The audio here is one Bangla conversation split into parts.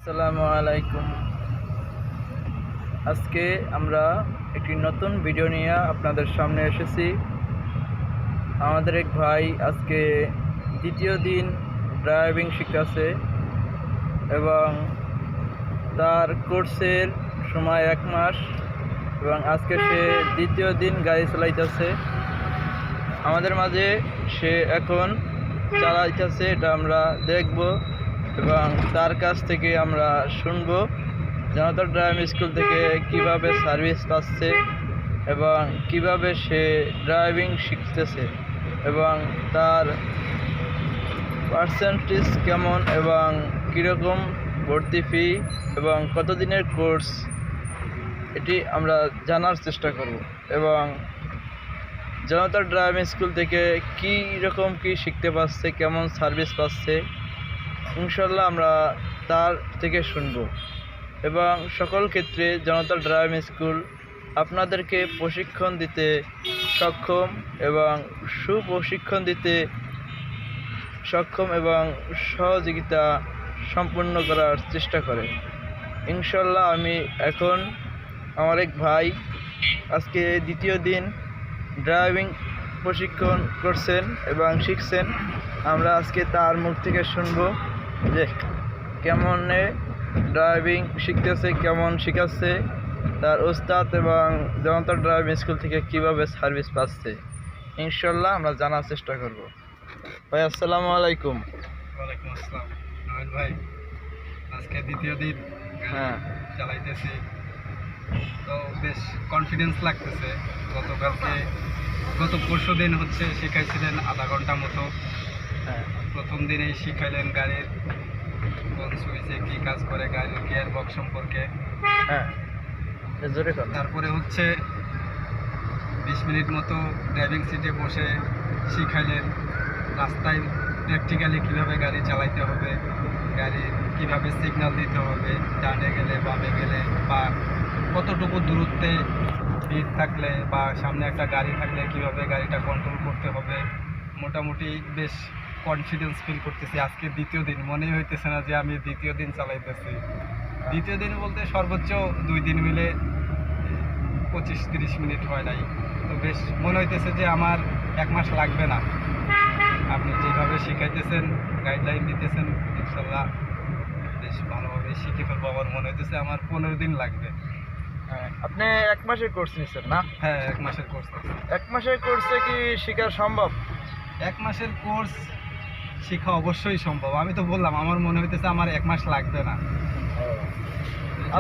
আসসালামু আলাইকুম। আজকে আমরা একটি নতুন ভিডিও নিয়ে আপনাদের সামনে এসেছি। আমাদের এক ভাই আজকে দ্বিতীয় দিন ড্রাইভিং শিখতেছে এবং তার কোর্সের সময় 1 মাস এবং আজকে সে দ্বিতীয় দিন গাড়ি চালাইতেছে। আমাদের মাঝে সে এখন চালাইতেছে, এটা আমরা দেখব এবং তার কাছ থেকে আমরা শুনবো জনতা ড্রাইভিং স্কুল থেকে কিভাবে সার্ভিস পাচ্ছে এবং কিভাবে সে ড্রাইভিং শিখতেছে এবং তার পার্সেন্টেজ কেমন এবং কীরকম ভর্তি ফি এবং কতদিনের কোর্স, এটি আমরা জানার চেষ্টা করব এবং জনতা ড্রাইভিং স্কুল থেকে কী রকম কী শিখতে পাচ্ছে, কেমন সার্ভিস পাচ্ছে, ইনশাল্লাহ আমরা তার থেকে শুনব। এবং সকল ক্ষেত্রে জনতা ড্রাইভিং স্কুল আপনাদেরকে প্রশিক্ষণ দিতে সক্ষম এবং সুপ্রশিক্ষণ দিতে সক্ষম এবং সহযোগিতা সম্পূর্ণ করার চেষ্টা করে। ইনশাল্লাহ আমি এখন আমার এক ভাই আজকে দ্বিতীয় দিন ড্রাইভিং প্রশিক্ষণ করছেন এবং শিখছেন। আমরা আজকে তার মুখ থেকে শুনব যে কেমনে ড্রাইভিং শিখতেছে, কেমন শিখাচ্ছে তার ওস্তাদ এবং জনতা ড্রাইভিং স্কুল থেকে কিভাবে সার্ভিস পাচ্ছে। ইনশাল্লাহ আমরা জানার চেষ্টা করব। ভাই আসসালামু আলাইকুম। ওয়ালাইকুম আসসালাম। নয়ন ভাই, আজকে দ্বিতীয় দিন চালাইতেছি, তো বেশ কনফিডেন্স লাগতেছে। গত পরশু দিন শিখাইছিলেন আধা ঘন্টা মতো। প্রথম দিনেই শিখাইলেন গাড়ির কোন সুইচে কী কাজ করে, গাড়ির গিয়ার বক্স সম্পর্কে। তারপরে 20 মিনিট মতো ড্রাইভিং সিটে বসে শিখাইলেন রাস্তায় প্র্যাকটিক্যালি কীভাবে গাড়ি চালাইতে হবে, গাড়ির কীভাবে সিগন্যাল দিতে হবে, ডানে গেলে বামে গেলে বা কতটুকু দূরত্বে ভিড় থাকলে বা সামনে একটা গাড়ি থাকলে কীভাবে গাড়িটা কন্ট্রোল করতে হবে। মোটামুটি বেশ কনফিডেন্স ফিল করতেছি। আজকে দ্বিতীয় দিন, মনেই হইতেছে না যে আমি দ্বিতীয় দিন চালাইতেছি। দ্বিতীয় দিন বলতে সর্বোচ্চ 2 দিন মিলে 25-30 মিনিট হয় নাই, তো বেশ মনে হইতেছে যে আমার 1 মাস লাগবে না। আপনি যেভাবে শিখাইতেছেন, গাইডলাইন দিতেছেন, ইনশাল্লাহ বেশ ভালোভাবে শিখে ফেলবো। আমার মনে হইতেছে আমার 15 দিন লাগবে। আপনি 1 মাসের কোর্স নিচ্ছেন না? হ্যাঁ, 1 মাসের কোর্স। 1 মাসের কোর্সে কি শেখা সম্ভব? 1 মাসের কোর্স শেখা অবশ্যই সম্ভব। আমি তো বললাম আমার মনে হইতেছে আমার 1 মাস লাগবে না।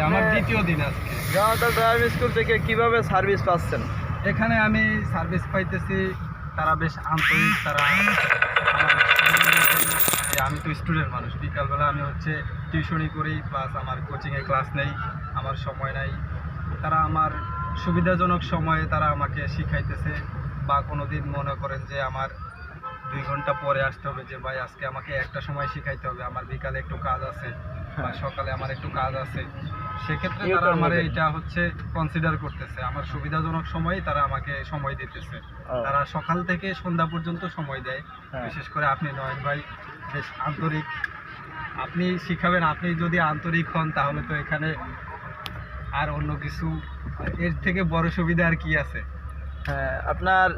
আমার দ্বিতীয় দিন আজকে। জনতা ড্রাইভিং স্কুল থেকে কিভাবে সার্ভিস পাচ্ছেন? এখানে আমি সার্ভিস পাইতেছি, তারা বেশ আন্তরিক। তারা আমি তো স্টুডেন্ট মানুষ, বিকালবেলা আমি টিউশনি করি, প্লাস আমার কোচিংয়ে ক্লাস নেই, আমার সময় নাই। তারা আমার সুবিধাজনক সময়ে তারা আমাকে শিখাইতেছে। বা কোনো দিন মনে করেন যে আমার 2 ঘন্টা পরে আসতে হবে, যে ভাই আজকে আমাকে একটা সময় শিখাইতে হবে, আমার বিকালে একটু কাজ আছে বা সকালে আমার একটু কাজ আছে, সেক্ষেত্রে তারা আমার এটা কনসিডার করতেছে। আমার সুবিধাজনক সময়ে তারা আমাকে সময় দিতেছে। তারা সকাল থেকে সন্ধ্যা পর্যন্ত সময় দেয়। বিশেষ করে আপনি নয়ন ভাই বেশ আন্তরিক, আপনি শিখাবেন। আপনি যদি আন্তরিক হন তাহলে তো এখানে আর অন্য কিছু এর থেকে বড় সুবিধা আর কি আছে? হ্যাঁ, আপনার